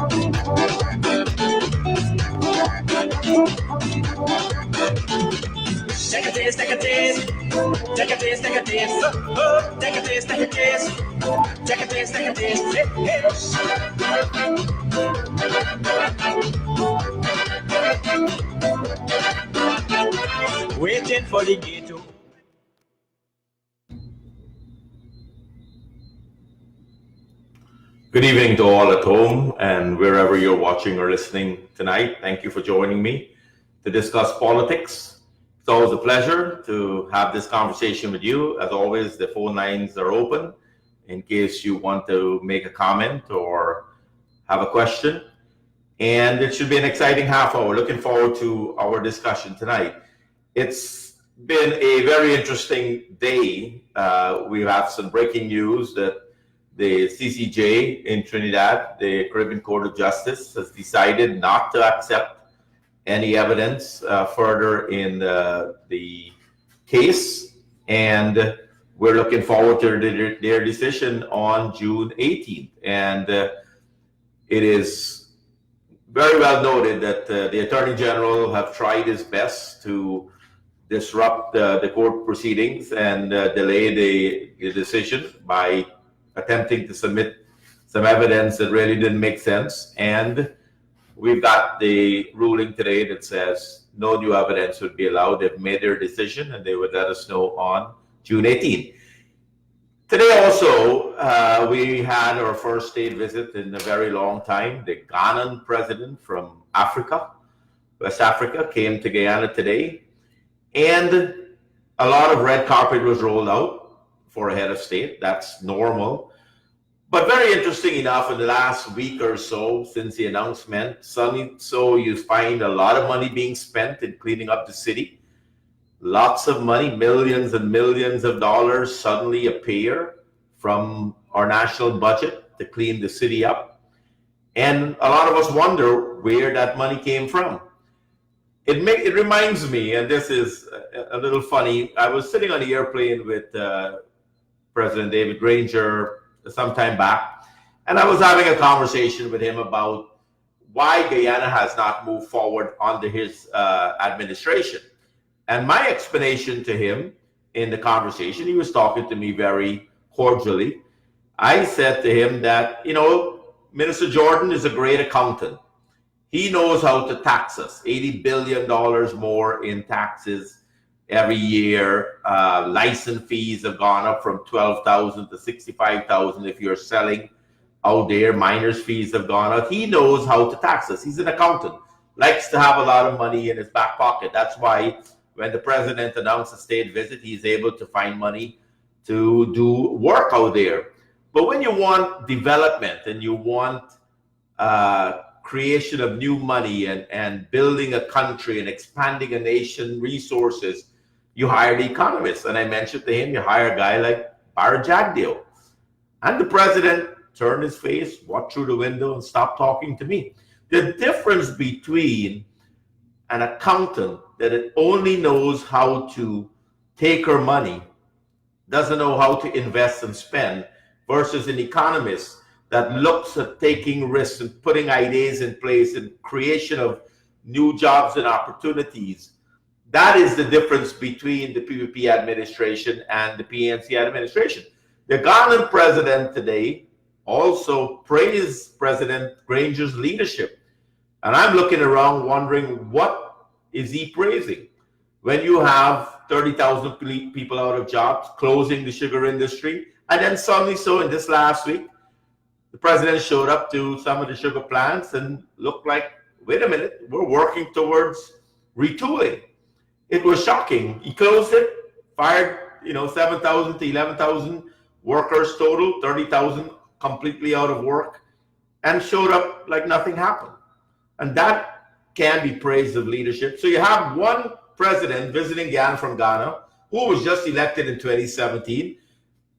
Take a taste, take a taste. Take a taste, take a taste. Take a taste, take a taste. Take a taste, take a taste. Waiting for the gate to. Good evening to all at home and wherever you're watching or listening tonight. Thank you for joining me to discuss politics. It's always a pleasure to have this conversation with you. As always, the phone lines are open in case you want to make a comment or have a question. And it should be an exciting half hour. Looking forward to our discussion tonight. It's been a very interesting day. We have some breaking news that the CCJ in Trinidad, the Caribbean Court of Justice, has decided not to accept any evidence further in the case. And we're looking forward to their decision on June 18th. And it is very well noted that the Attorney General have tried his best to disrupt the court proceedings and delay the decision by attempting to submit some evidence that really didn't make sense. And we've got the ruling today that says no new evidence would be allowed. They've made their decision and they would let us know on June 18th. Today also, we had our first state visit in a very long time. The Ghanan president from Africa, West Africa, came to Guyana today. And a lot of red carpet was rolled out for a head of state. That's normal. But very interesting enough, in the last week or so since the announcement, so you find a lot of money being spent in cleaning up the city. Lots of money, millions and millions of dollars suddenly appear from our national budget to clean the city up. And a lot of us wonder where that money came from. It reminds me, and this is a little funny, I was sitting on the airplane with President David Granger some time back, and I was having a conversation with him about why Guyana has not moved forward under his administration. And my explanation to him in the conversation, he was talking to me very cordially. I said to him that, Minister Jordan is a great accountant. He knows how to tax us, $80 billion more in taxes every year. License fees have gone up from $12,000 to $65,000 if you're selling out there. Miners' fees have gone up. He knows how to tax us. He's an accountant, likes to have a lot of money in his back pocket. That's why when the president announced a state visit, he's able to find money to do work out there. But when you want development and you want creation of new money and building a country and expanding a nation resources, you hire the economists. And I mentioned to him, you hire a guy like Barra Jagdeo. And the president turned his face, walked through the window and stopped talking to me. The difference between an accountant that it only knows how to take her money, doesn't know how to invest and spend, versus an economist that looks at taking risks and putting ideas in place and creation of new jobs and opportunities. That is the difference between the PPP administration and the PNC administration. The Ghanan president today also praised President Granger's leadership. And I'm looking around wondering, what is he praising? When you have 30,000 people out of jobs, closing the sugar industry, and then suddenly, so in this last week, the president showed up to some of the sugar plants and looked like, wait a minute, we're working towards retooling. It was shocking. He closed it, fired 7,000 to 11,000 workers total, 30,000 completely out of work, and showed up like nothing happened. And that can be praised of leadership. So you have one president visiting Guyana from Ghana, who was just elected in 2017.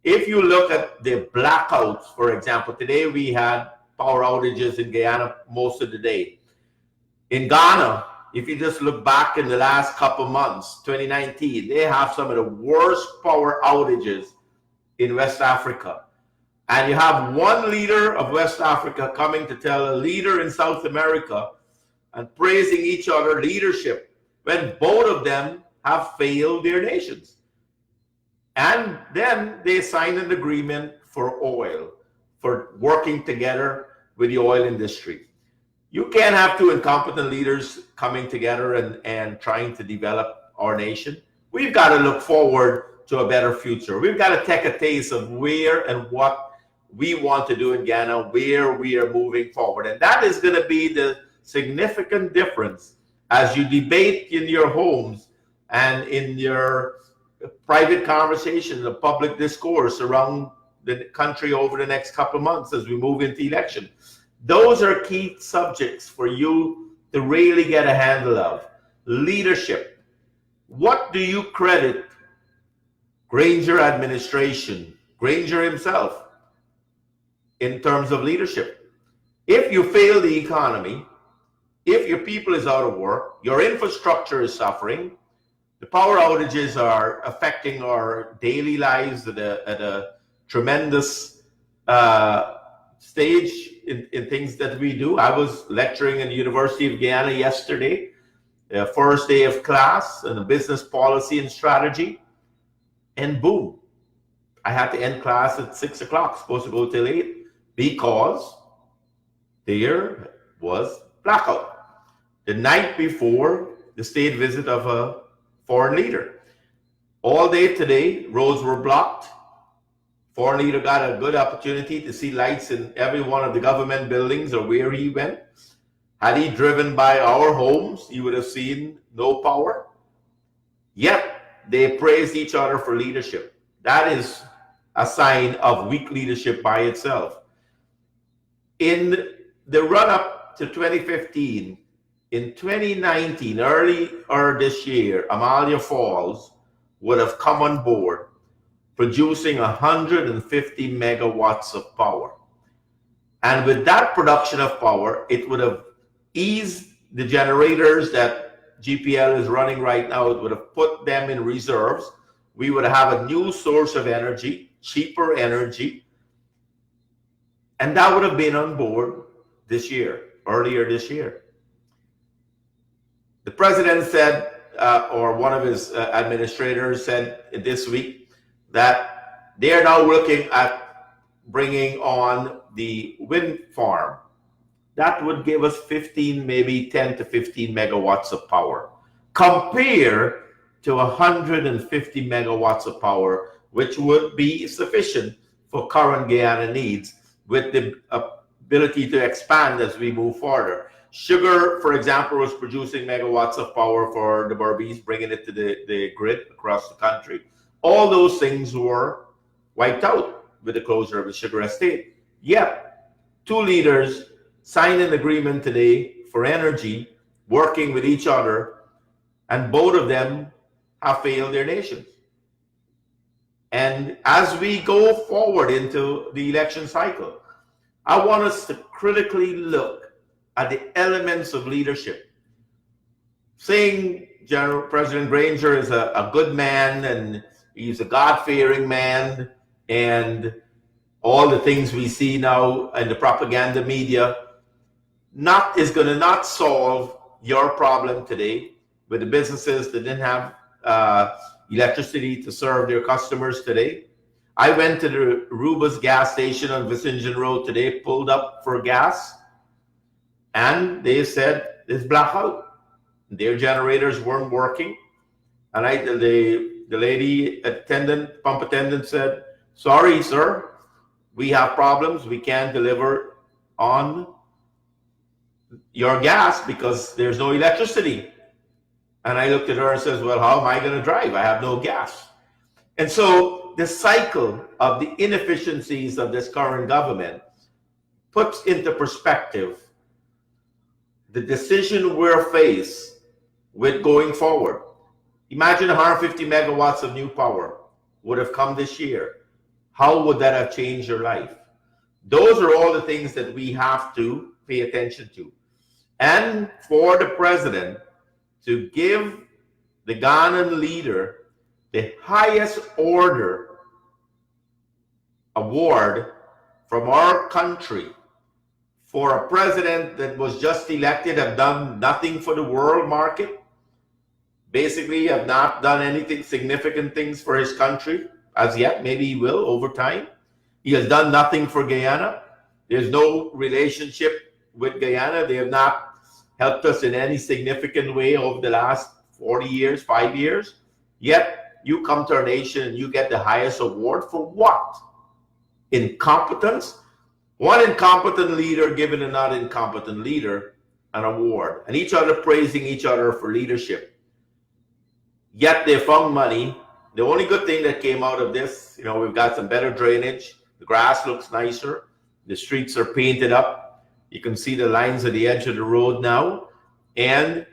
If you look at the blackouts, for example, today we had power outages in Guyana most of the day. In Ghana, if you just look back in the last couple months, 2019, they have some of the worst power outages in West Africa. And you have one leader of West Africa coming to tell a leader in South America and praising each other leadership when both of them have failed their nations. And then they signed an agreement for oil, for working together with the oil industry. You can't have two incompetent leaders coming together and trying to develop our nation. We've got to look forward to a better future. We've got to take a taste of where and what we want to do in Ghana, where we are moving forward. And that is going to be the significant difference as you debate in your homes and in your private conversation, the public discourse around the country over the next couple of months as we move into election. Those are key subjects for you to really get a handle of. Leadership. What do you credit Granger administration, Granger himself, in terms of leadership? If you fail the economy, if your people is out of work, your infrastructure is suffering, the power outages are affecting our daily lives at a tremendous stage in things that we do. I was lecturing in the University of Guyana yesterday, first day of class and the business policy and strategy, and boom, I had to end class at 6 o'clock, supposed to go till 8, because there was blackout the night before the state visit of a foreign leader. All day today, roads were blocked. Foreign leader got a good opportunity to see lights in every one of the government buildings or where he went. Had he driven by our homes, he would have seen no power. Yet they praised each other for leadership. That is a sign of weak leadership by itself. In the run-up to 2015, in 2019, earlier this year, Amalia Falls would have come on board, producing 150 megawatts of power. And with that production of power, it would have eased the generators that GPL is running right now. It would have put them in reserves. We would have a new source of energy, cheaper energy, and that would have been on board this year, earlier this year. The president said, or one of his administrators said this week, that they are now looking at bringing on the wind farm. That would give us 15, maybe 10 to 15 megawatts of power, compared to 150 megawatts of power, which would be sufficient for current Guyana needs, with the ability to expand as we move further. Sugar, for example, was producing megawatts of power for the Berbice, bringing it to the grid across the country. All those things were wiped out with the closure of the sugar estate. Yet, two leaders signed an agreement today for energy, working with each other, and both of them have failed their nations. And as we go forward into the election cycle, I want us to critically look at the elements of leadership. Saying President Granger is a good man and he's a God-fearing man and all the things we see now in the propaganda media is going to not solve your problem today with the businesses that didn't have electricity to serve their customers today. I went to the Ruba's gas station on Vicingen Road today, pulled up for gas, and they said it's blackout. Their generators weren't working. And the lady pump attendant said, "Sorry, sir, we have problems. We can't deliver on your gas because there's no electricity." And I looked at her and says, "Well, how am I going to drive? I have no gas." And so the cycle of the inefficiencies of this current government puts into perspective the decision we're faced with going forward. Imagine 150 megawatts of new power would have come this year. How would that have changed your life? Those are all the things that we have to pay attention to. And for the president to give the Ghanaian leader the highest order award from our country for a president that was just elected, have done nothing for the world market, basically have not done anything significant things for his country as yet. Maybe he will over time. He has done nothing for Guyana. There's no relationship with Guyana. They have not helped us in any significant way over the last 40 years, 5 years. Yet you come to our nation and you get the highest award for what? Incompetence? One incompetent leader giving another incompetent leader an award, and each other praising each other for leadership. Yet they found money. The only good thing that came out of this, we've got some better drainage. The grass looks nicer. The streets are painted up. You can see the lines at the edge of the road now. And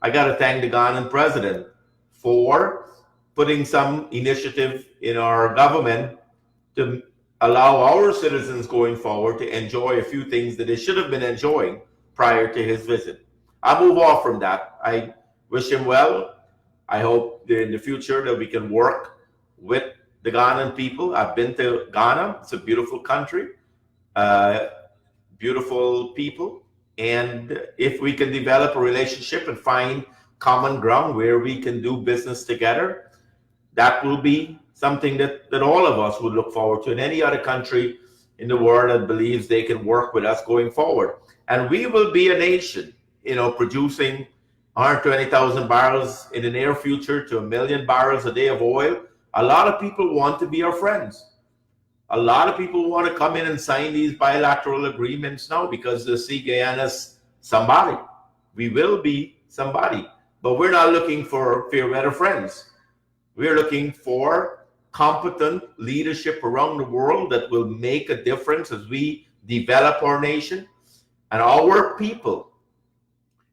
I got to thank the Ghanaian president for putting some initiative in our government to allow our citizens going forward to enjoy a few things that they should have been enjoying prior to his visit. I'll move off from that. I wish him well. I hope that in the future that we can work with the Ghanaian people. I've been to Ghana. It's a beautiful country, beautiful people. And if we can develop a relationship and find common ground where we can do business together, that will be something that all of us would look forward to in any other country in the world that believes they can work with us going forward. And we will be a nation, producing 120,000 barrels in the near future to 1 million barrels a day of oil. A lot of people want to be our friends. A lot of people want to come in and sign these bilateral agreements now because they see Guyana's somebody. We will be somebody. But we're not looking for fair weather friends. We're looking for competent leadership around the world that will make a difference as we develop our nation and our people.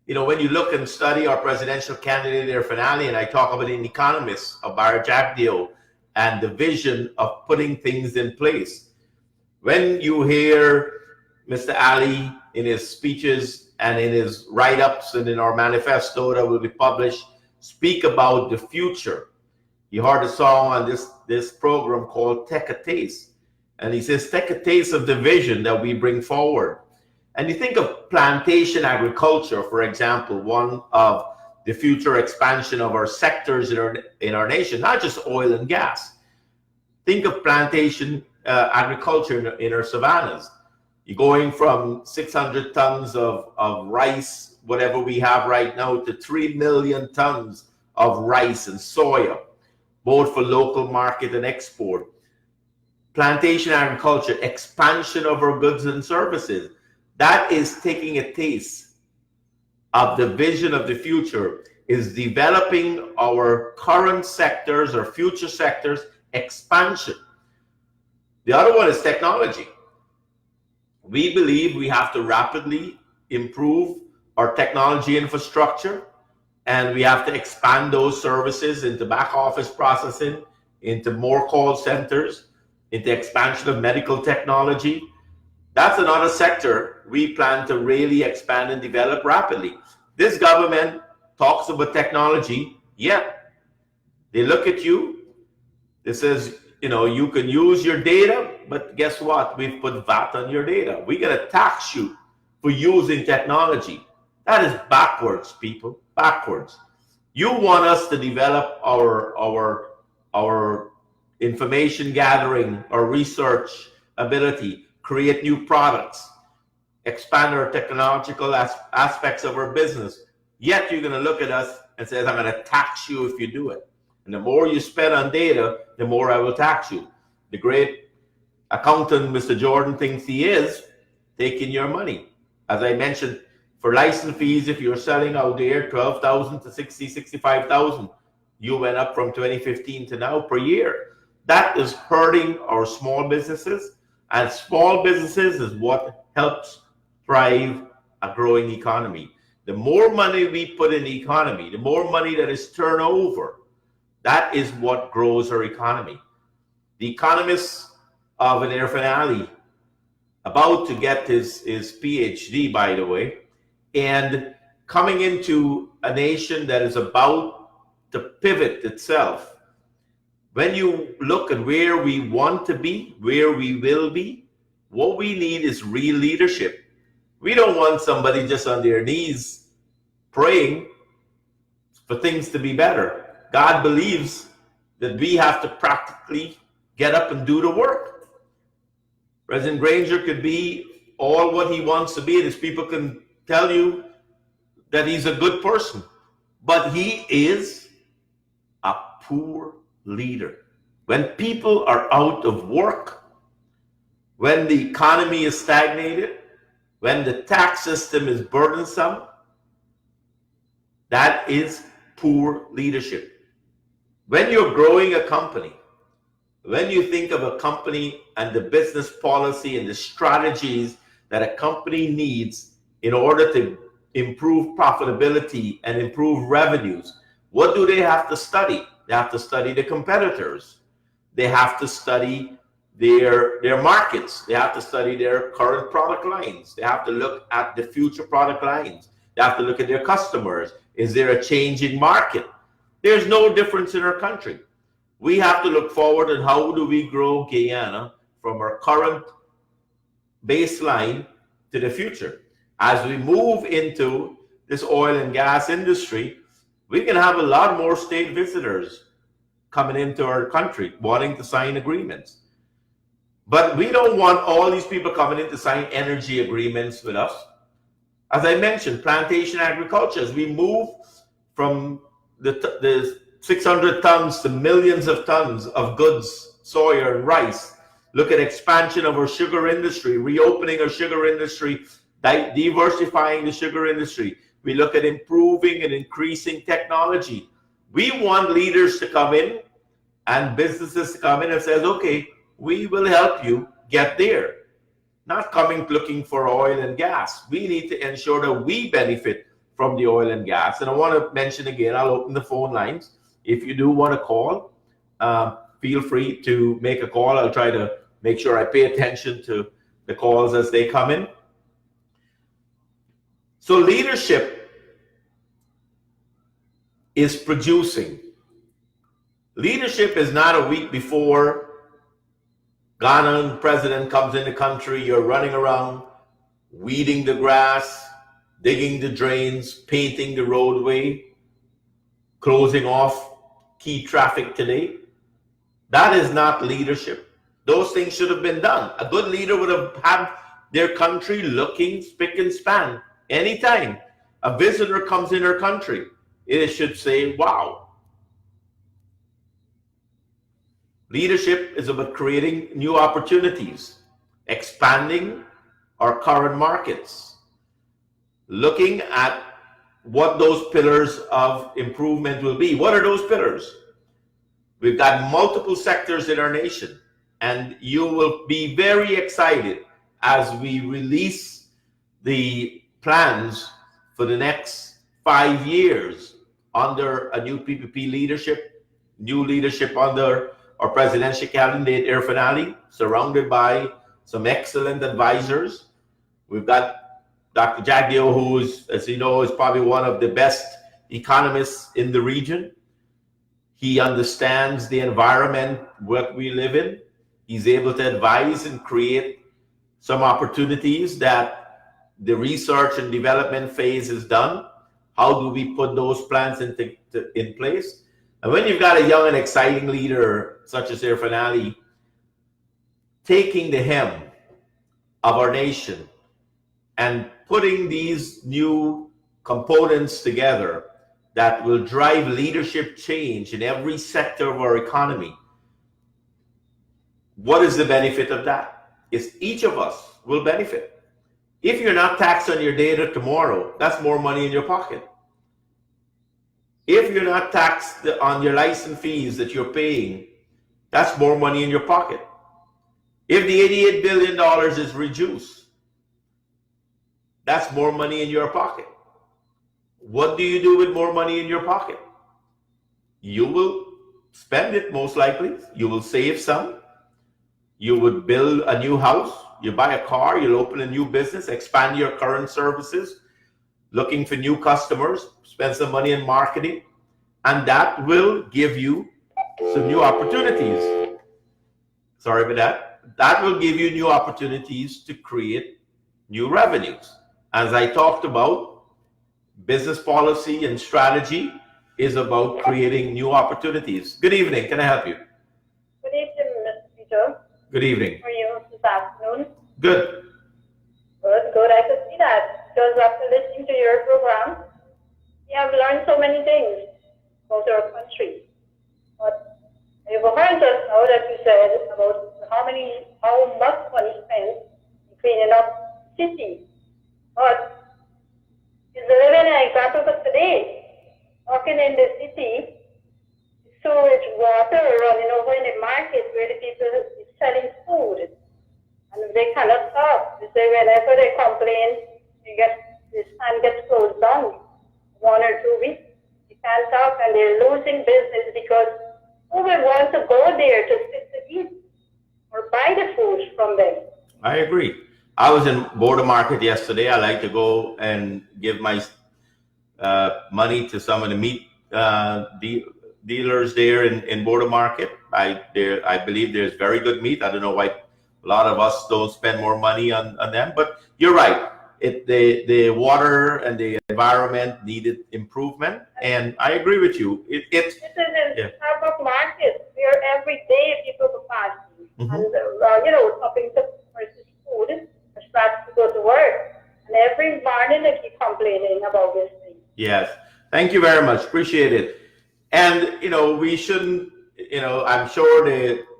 When you look and study our presidential candidate, their finale, and I talk about an economist, of Barry Jagdeo, and the vision of putting things in place. When you hear Mr. Ali in his speeches and in his write-ups and in our manifesto that will be published, speak about the future. You heard a song on this program called Take a Taste. And he says, take a taste of the vision that we bring forward. And you think of plantation agriculture, for example, one of the future expansion of our sectors in our nation, not just oil and gas. Think of plantation agriculture in our savannas. You're going from 600 tons of rice, whatever we have right now, to 3 million tons of rice and soya, both for local market and export. Plantation agriculture, expansion of our goods and services. That is taking a taste of the vision of the future, is developing our current sectors or future sectors, expansion. The other one is technology. We believe we have to rapidly improve our technology infrastructure, and we have to expand those services into back office processing, into more call centers, into expansion of medical technology. That's another sector we plan to really expand and develop rapidly. This government talks about technology, yet they look at you, it says, you can use your data, but guess what? We've put VAT on your data. We're going to tax you for using technology. That is backwards, people, backwards. You want us to develop our information gathering, our research ability, create new products, expand our technological aspects of our business. Yet you're going to look at us and say, I'm going to tax you if you do it. And the more you spend on data, the more I will tax you. The great accountant, Mr. Jordan, thinks he is taking your money. As I mentioned, for license fees, if you're selling out there 12,000 to 60, 65,000, you went up from 2015 to now per year. That is hurting our small businesses. And small businesses is what helps drive a growing economy. The more money we put in the economy, the more money that is turned over, that is what grows our economy. The economist of an finale, about to get his PhD, by the way, and coming into a nation that is about to pivot itself. When you look at where we want to be, where we will be, What we need is real leadership. We don't want somebody just on their knees praying for things to be better. God believes that we have to practically get up and do the work. President Granger could be all what he wants to be, and his people can tell you that he's a good person, but he is a poor leader. When people are out of work, when the economy is stagnated, when the tax system is burdensome, that is poor leadership. When you're growing a company, when you think of a company and the business policy and the strategies that a company needs in order to improve profitability and improve revenues, what do they have to study? They have to study the competitors. They have to study their markets. They have to study their current product lines. They have to look at the future product lines. They have to look at their customers. Is there a changing market? There's no difference in our country. We have to look forward and how do we grow Guyana from our current baseline to the future. As we move into this oil and gas industry, we can have a lot more state visitors coming into our country wanting to sign agreements. But we don't want all these people coming in to sign energy agreements with us. As I mentioned, plantation agriculture, as we move from the 600 tons to millions of tons of goods, soya and rice. Look at expansion of our sugar industry, reopening our sugar industry, diversifying the sugar industry. We look at improving and increasing technology. We want leaders to come in and businesses to come in and says, okay, we will help you get there. Not coming looking for oil and gas. We need to ensure that we benefit from the oil and gas. And I want to mention again, I'll open the phone lines. If you do want to call, feel free to make a call. I'll try to make sure I pay attention to the calls as they come in. So leadership is producing. Leadership is not a week before Ghanaian president comes in the country, you're running around, weeding the grass, digging the drains, painting the roadway, closing off key traffic today. That is not leadership. Those things should have been done. A good leader would have had their country looking spick and span. Anytime a visitor comes in our country, it should say, wow. Leadership is about creating new opportunities, expanding our current markets, looking at what those pillars of improvement will be. What are those pillars? We've got multiple sectors in our nation, and you will be very excited as we release the plans for the next 5 years under a new PPP leadership, new leadership under our presidential candidate, Irfan Ali, surrounded by some excellent advisors. We've got Dr. Jagdeo, who is, as you know, is probably one of the best economists in the region. He understands the environment what we live in. He's able to advise and create some opportunities that the research and development phase is done. How do we put those plans in place? And when you've got a young and exciting leader such as Irfan Ali taking the hem of our nation and putting these new components together that will drive leadership change in every sector of our economy, what is the benefit of that? Is each of us will benefit. If you're not taxed on your data tomorrow, that's more money in your pocket. If you're not taxed on your license fees that you're paying, that's more money in your pocket. If the $88 billion is reduced, that's more money in your pocket. What do you do with more money in your pocket? You will spend it most likely. You will save some. You would build a new house. You buy a car. You'll open a new business, expand your current services, looking for new customers, spend some money in marketing, and that will give you some new opportunities. Sorry about that. that will give you new opportunities to create new revenues. As I talked about, business policy and strategy is about creating new opportunities. Good evening. Can I help you? Good evening, Mr. Peter. Good evening. How are you this afternoon? Good. Good. I could see that because after listening to your program, we have learned so many things about our country. But you've heard just now that you said about how much money spent in cleaning up the city. But is living an example for today. Walking in the city, sewage water running over in the market where the people is selling food. And they cannot stop. They say whenever they complain, the stand gets closed down 1 or 2 weeks. You can't stop and they're losing business because who would want to go there to sit to eat or buy the food from them? I agree. I was in Border Market yesterday. I like to go and give my money to some of the meat dealers there in Border Market. I believe there's very good meat. I don't know why a lot of us don't spend more money on them, but you're right. The water and the environment needed improvement, and I agree with you. This is in Starbucks Market where every day people go passing and shopping to purchase food or start to go to work, and every morning they keep complaining about this thing. Yes, thank you very much. Appreciate it. And we shouldn't. I'm sure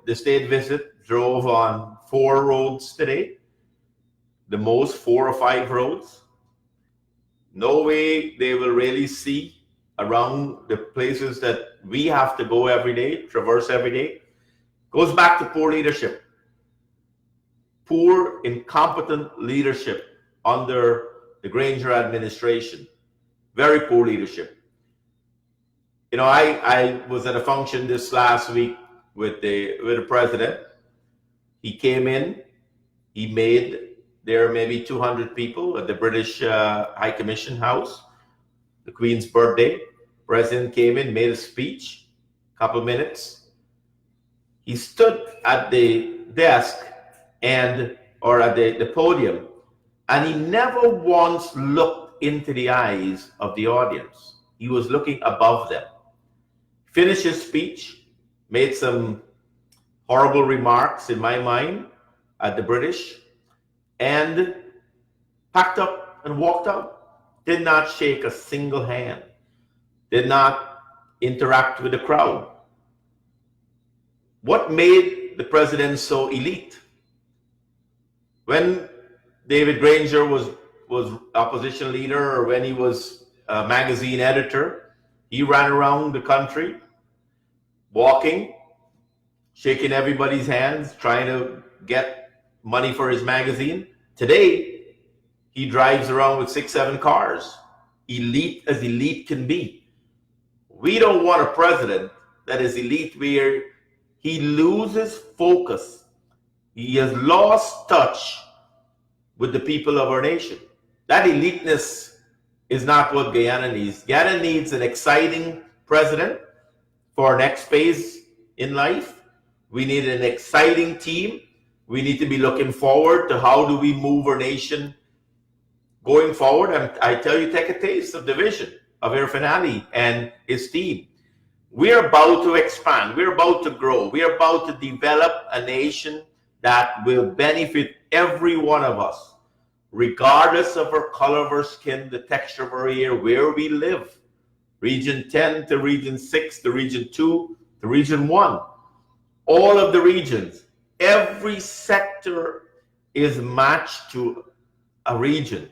the state visit drove on 4 roads today. The most 4 or 5 roads. No way they will really see around the places that we have to go every day, traverse every day. Goes back to poor leadership. Poor, incompetent leadership under the Granger administration. Very poor leadership. I was at a function this last week with the president. He came in, he made there maybe 200 people at the British High Commission House, the Queen's birthday. President came in, made a speech, couple minutes. He stood at the desk or at the podium, and he never once looked into the eyes of the audience. He was looking above them. Finished his speech, made some horrible remarks in my mind at the British, and packed up and walked out. Did not shake a single hand. Did not interact with the crowd. What made the president so elite? When David Granger was opposition leader, or when he was a magazine editor, he ran around the country, walking, shaking everybody's hands, trying to get money for his magazine. Today, he drives around with 6, 7 cars. Elite as elite can be. We don't want a president that is elite where he loses focus. He has lost touch with the people of our nation. That eliteness is not what Guyana needs. Guyana needs an exciting president for our next phase in life. We need an exciting team. We need to be looking forward to how do we move our nation going forward. And I tell you, take a taste of the vision of Irfan and his team. We're about to expand. We're about to grow. We're about to develop a nation that will benefit every one of us, regardless of our color of our skin, the texture of our hair, where we live. Region 10 to Region 6 to Region 2 to Region 1. All of the regions, every sector is matched to a region.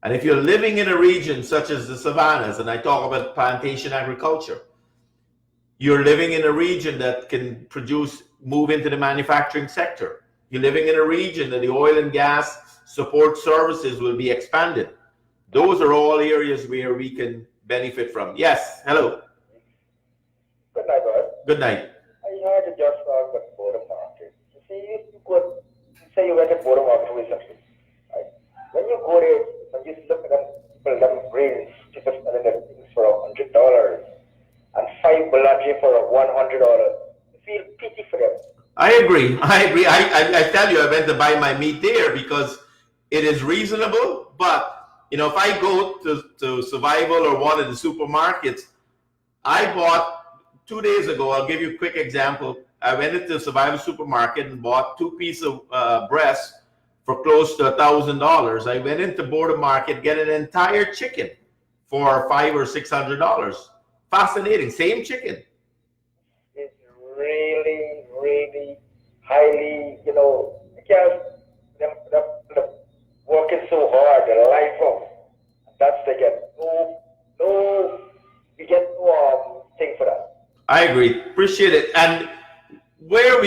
And if you're living in a region such as the savannas, and I talk about plantation agriculture, you're living in a region that can move into the manufacturing sector. You're living in a region that the oil and gas support services will be expanded. Those are all areas where we can benefit from. Yes, hello. Good night, Bud. Good night. I heard you just talk about Border Market. You see, you went to Border Market recently. Right? When you go there, when you look at them, people them brains, people selling their things for $100 and 5 balaji for $100. You feel pity for them. I agree. I tell you, I went to buy my meat there because it is reasonable. But if I go to Survival or one of the supermarkets, I bought 2 days ago. I'll give you a quick example. I went into the Survival supermarket and bought 2 pieces of breast for close to $1,000. I went into Border Market, get an entire chicken for $500 or $600. Fascinating. Same chicken. It's really, really highly, because they're working so hard, their life off. That's they get we get no thing for that. I agree. Appreciate it. And where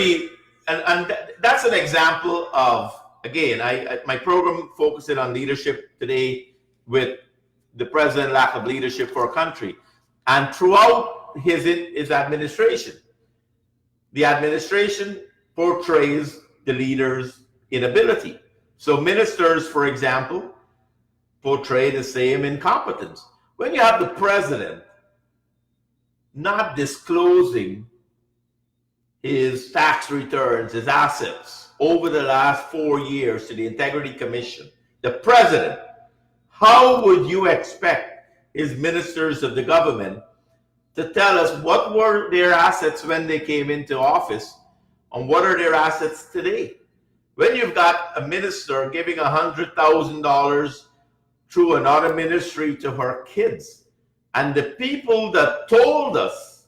that's an example of, again, my program focusing on leadership today with the president lack of leadership for a country. And throughout his administration, the administration portrays the leader's inability. So ministers, for example, portray the same incompetence. When you have the president not disclosing his tax returns, his assets over the last 4 years to the Integrity Commission, the president, how would you expect his ministers of the government to tell us what were their assets when they came into office and what are their assets today? When you've got a minister giving $100,000 through another ministry to her kids, and the people that told us,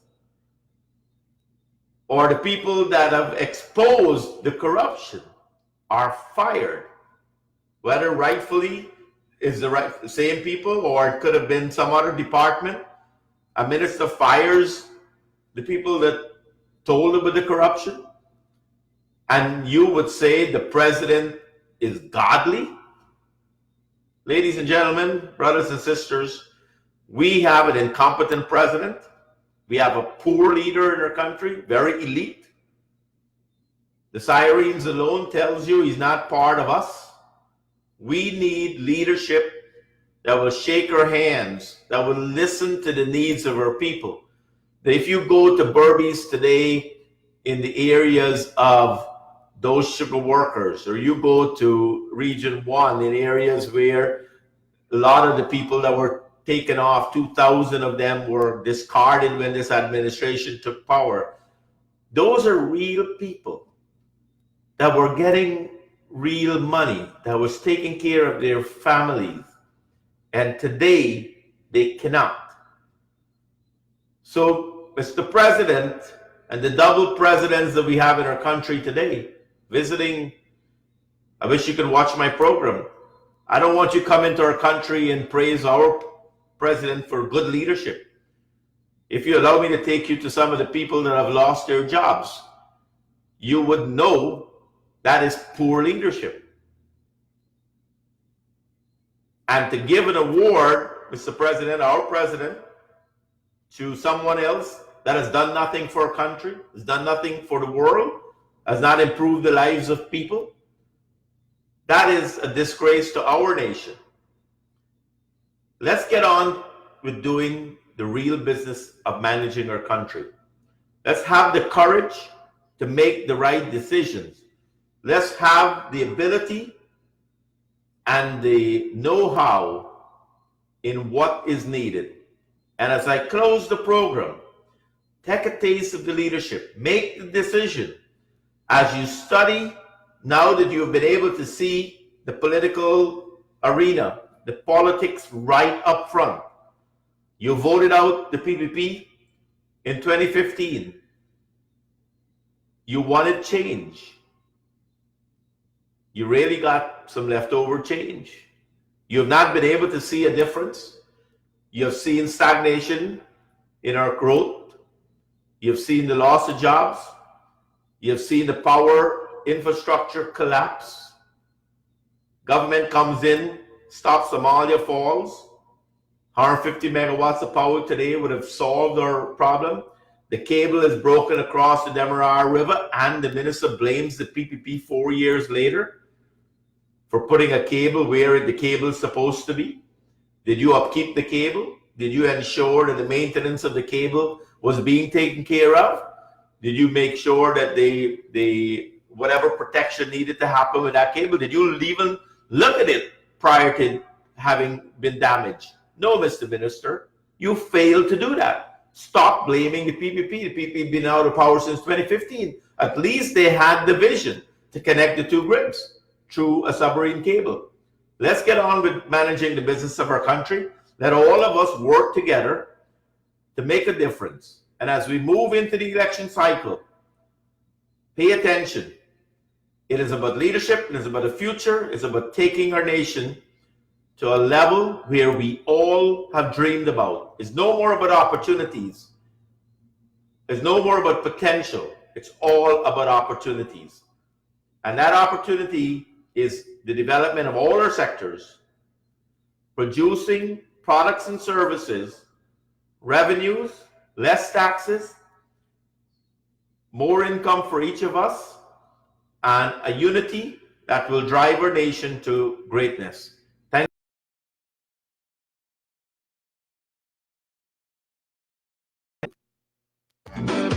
or the people that have exposed the corruption, are fired, whether rightfully is the same people or it could have been some other department. A minister fires the people that told him of the corruption, and you would say the president is godly? Ladies and gentlemen, brothers and sisters, we have an incompetent president. We have a poor leader in our country, very elite. The sirens alone tells you he's not part of us. We need leadership that will shake our hands, that will listen to the needs of our people. That if you go to Berbice today in the areas of those sugar workers, or you go to Region 1 in areas where a lot of the people that were taken off, 2,000 of them were discarded when this administration took power. Those are real people that were getting real money, that was taking care of their families. And today, they cannot. So, Mr. President, and the double presidents that we have in our country today, visiting, I wish you could watch my program. I don't want you to come into our country and praise our president for good leadership. If you allow me to take you to some of the people that have lost their jobs, you would know that is poor leadership. And to give an award, Mr. President, our president, to someone else that has done nothing for a country, has done nothing for the world, has not improved the lives of people, that is a disgrace to our nation. Let's get on with doing the real business of managing our country. Let's have the courage to make the right decisions. Let's have the ability and the know-how in what is needed. And as I close the program, take a taste of the leadership. Make the decision. As you study, now that you've been able to see the political arena, the politics right up front. You voted out the PPP in 2015. You wanted change. You really got some leftover change. You have not been able to see a difference. You have seen stagnation in our growth. You have seen the loss of jobs. You have seen the power infrastructure collapse. Government comes in, stops Somalia Falls. 150 megawatts of power today would have solved our problem. The cable is broken across the Demerara River, and the minister blames the PPP 4 years later for putting a cable where the cable is supposed to be. Did you upkeep the cable? Did you ensure that the maintenance of the cable was being taken care of? Did you make sure that they whatever protection needed to happen with that cable, did you even look at it prior to having been damaged? No, Mr. Minister, you failed to do that. Stop blaming the PPP. The PPP has been out of power since 2015. At least they had the vision to connect the two grids through a submarine cable. Let's get on with managing the business of our country. Let all of us work together to make a difference. And as we move into the election cycle, pay attention. It is about leadership. It is about the future. It's about taking our nation to a level where we all have dreamed about. It's no more about opportunities. It's no more about potential. It's all about opportunities. And that opportunity is the development of all our sectors, producing products and services, revenues, less taxes, more income for each of us, and a unity that will drive our nation to greatness. Thank you.